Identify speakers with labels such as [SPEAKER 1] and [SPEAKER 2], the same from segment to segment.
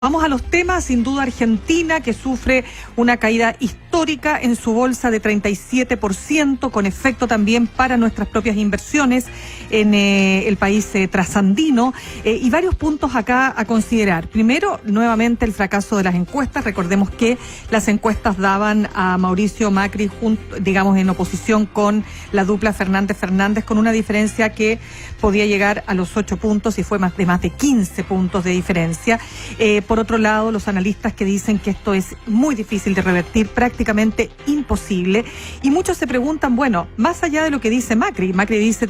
[SPEAKER 1] Vamos a los temas. Sin duda Argentina, que sufre una caída histórica en su bolsa de 37%, con efecto también para nuestras propias inversiones en el país trasandino, y varios puntos acá a considerar. Primero, nuevamente el fracaso de las encuestas. Recordemos que las encuestas daban a Mauricio Macri, digamos, en oposición con la dupla Fernández-Fernández, con una diferencia que podía llegar a los 8 puntos y fue más de 15 puntos de diferencia. Por otro lado, los analistas que dicen que esto es muy difícil de revertir, prácticamente imposible. Y muchos se preguntan, bueno, más allá de lo que dice Macri dice,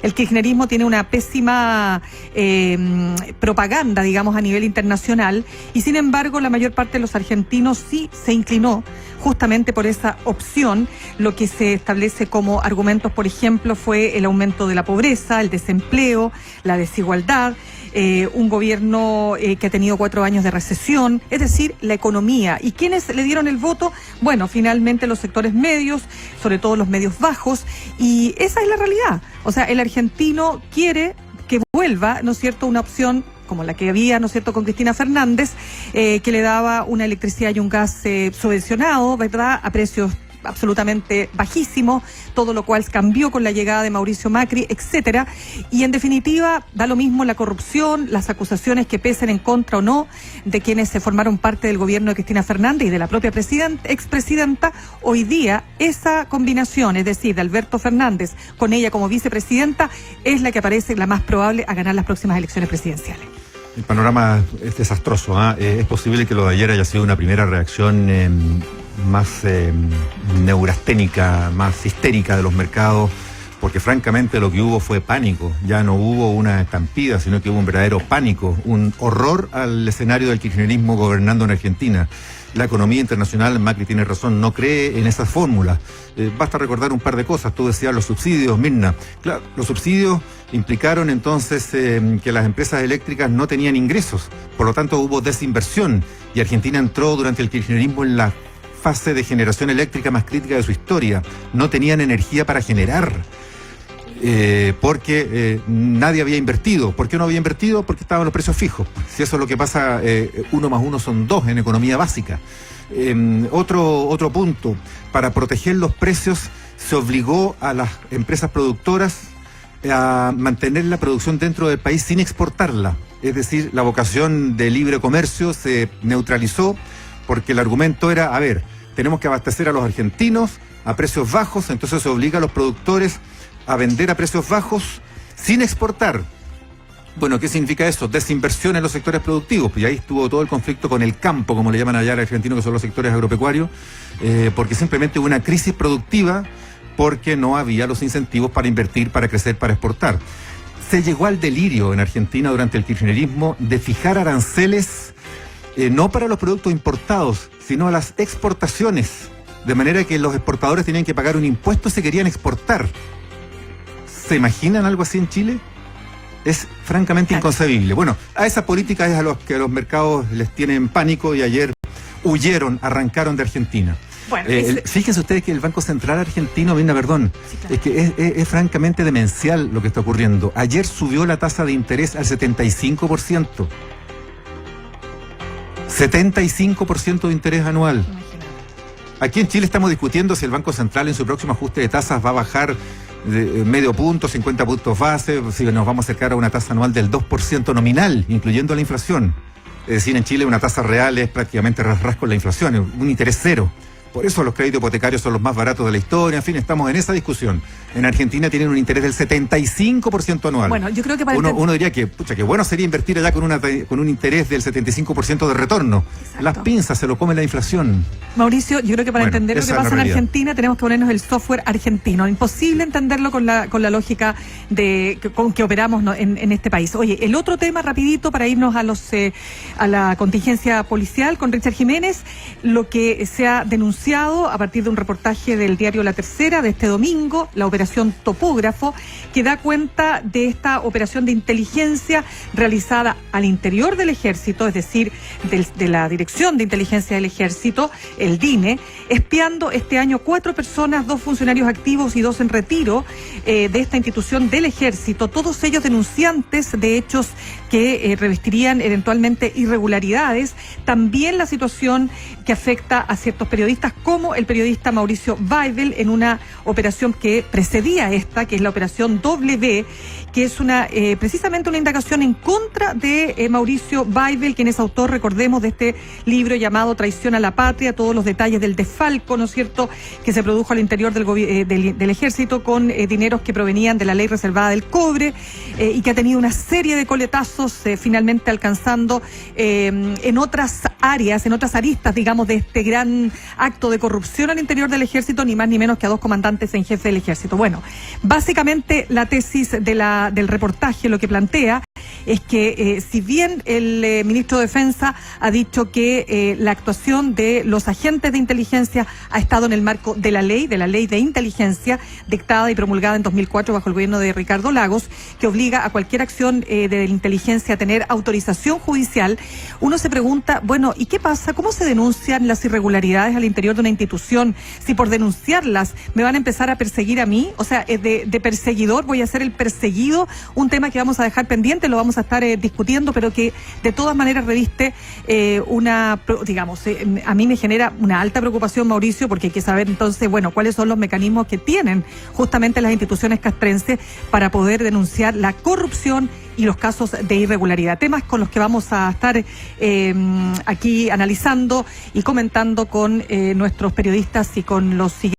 [SPEAKER 1] el kirchnerismo tiene una pésima propaganda, digamos, a nivel internacional, y sin embargo la mayor parte de los argentinos sí se inclinó justamente por esa opción. Lo que se establece como argumentos, por ejemplo, fue el aumento de la pobreza, el desempleo, la desigualdad, un gobierno que ha tenido 4 años de recesión, es decir, la economía. ¿Y quiénes le dieron el voto? Bueno, finalmente los sectores medios, sobre todo los medios bajos, y esa es la realidad. O sea, el argentino quiere que vuelva, ¿no es cierto?, una opción como la que había, ¿no es cierto?, con Cristina Fernández, que le daba una electricidad y un gas subvencionado, ¿verdad?, a precios absolutamente bajísimos, todo lo cual cambió con la llegada de Mauricio Macri, etcétera. Y en definitiva, da lo mismo la corrupción, las acusaciones que pesen en contra o no de quienes se formaron parte del gobierno de Cristina Fernández y de la propia expresidenta. Hoy día, esa combinación, es decir, de Alberto Fernández con ella como vicepresidenta, es la que aparece la más probable a ganar las próximas elecciones presidenciales.
[SPEAKER 2] El panorama es desastroso, ¿eh? Es posible que lo de ayer haya sido una primera reacción más neurasténica, más histérica de los mercados, porque francamente lo que hubo fue pánico. Ya no hubo una estampida, sino que hubo un verdadero pánico, un horror al escenario del kirchnerismo gobernando en Argentina. La economía internacional, Macri tiene razón, no cree en esas fórmulas. Basta recordar un par de cosas. Tú decías los subsidios, Mirna. Claro, los subsidios implicaron entonces que las empresas eléctricas no tenían ingresos. Por lo tanto, hubo desinversión. Y Argentina entró durante el kirchnerismo en la fase de generación eléctrica más crítica de su historia. No tenían energía para generar. Porque nadie había invertido. ¿Por qué no había invertido? Porque estaban los precios fijos. Si eso es lo que pasa, 1 más 1 son 2 en economía básica. Otro punto, para proteger los precios se obligó a las empresas productoras a mantener la producción dentro del país sin exportarla. Es decir, la vocación de libre comercio se neutralizó porque el argumento era, a ver, tenemos que abastecer a los argentinos a precios bajos, entonces se obliga a los productores a vender a precios bajos sin exportar. Bueno, ¿qué significa eso? Desinversión en los sectores productivos. Pues ahí estuvo todo el conflicto con el campo, como le llaman allá al argentino, que son los sectores agropecuarios, porque simplemente hubo una crisis productiva porque no había los incentivos para invertir, para crecer, para exportar. Se llegó al delirio en Argentina durante el kirchnerismo de fijar aranceles no para los productos importados, sino a las exportaciones, de manera que los exportadores tenían que pagar un impuesto si querían exportar. ¿Se imaginan algo así en Chile? Es francamente inconcebible. Bueno, a esa política es a los que los mercados les tienen pánico y ayer huyeron, arrancaron de Argentina. Bueno, fíjense ustedes que el Banco Central argentino, Mirna, perdón, sí, claro, es que es francamente demencial lo que está ocurriendo. Ayer subió la tasa de interés al 75%. 75% de interés anual. Imagínate. Aquí en Chile estamos discutiendo si el Banco Central en su próximo ajuste de tasas va a bajar de medio punto, 50 puntos base, si nos vamos a acercar a una tasa anual del 2% nominal, incluyendo la inflación. Es decir, en Chile una tasa real es prácticamente ras con la inflación, un interés cero. Por eso los créditos hipotecarios son los más baratos de la historia. En fin, estamos en esa discusión. En Argentina tienen un interés del 75% anual.
[SPEAKER 1] Bueno, yo creo que uno
[SPEAKER 2] diría que, pucha, que bueno sería invertir allá con un interés del 75% de retorno. Exacto. Las pinzas se lo come la inflación.
[SPEAKER 1] Mauricio, yo creo que para entender lo que pasa en Argentina tenemos que ponernos el software argentino. Imposible entenderlo con la lógica con que operamos, ¿no?, en este país. Oye, el otro tema, rapidito, para irnos a la contingencia policial con Richard Jiménez, lo que se ha denunciado denunciado a partir de un reportaje del diario La Tercera de este domingo, la operación Topógrafo, que da cuenta de esta operación de inteligencia realizada al interior del Ejército, es decir, de la Dirección de Inteligencia del Ejército, el DINE, espiando este año 4 personas, 2 funcionarios activos y 2 en retiro de esta institución del Ejército, todos ellos denunciantes de hechos que revestirían eventualmente irregularidades. También la situación que afecta a ciertos periodistas, como el periodista Mauricio Weibel, en una operación que precedía esta, que es la operación W, que es precisamente una indagación en contra de Mauricio Weibel, quien es autor, recordemos, de este libro llamado Traición a la Patria, todos los detalles del desfalco, ¿no es cierto?, que se produjo al interior del Ejército con dineros que provenían de la ley reservada del cobre, y que ha tenido una serie de coletazos, finalmente alcanzando en otras áreas, en otras aristas, digamos, de este gran acto de corrupción al interior del Ejército, ni más ni menos que a 2 comandantes en jefe del Ejército. Bueno, básicamente la tesis del reportaje lo que plantea es que si bien el ministro de Defensa ha dicho que la actuación de los agentes de inteligencia ha estado en el marco de la ley de inteligencia dictada y promulgada en 2004 bajo el gobierno de Ricardo Lagos, que obliga a cualquier acción de inteligencia a tener autorización judicial, uno se pregunta, bueno, ¿y qué pasa? ¿Cómo se denuncian las irregularidades al interior de una institución? Si por denunciarlas me van a empezar a perseguir a mí, o sea, de perseguidor voy a ser el perseguido, un tema que vamos a dejar pendiente, lo vamos a estar discutiendo, pero que de todas maneras reviste a mí me genera una alta preocupación, Mauricio, porque hay que saber entonces, bueno, cuáles son los mecanismos que tienen justamente las instituciones castrenses para poder denunciar la corrupción y los casos de irregularidad. Temas con los que vamos a estar aquí analizando y comentando con nuestros periodistas y con los siguientes.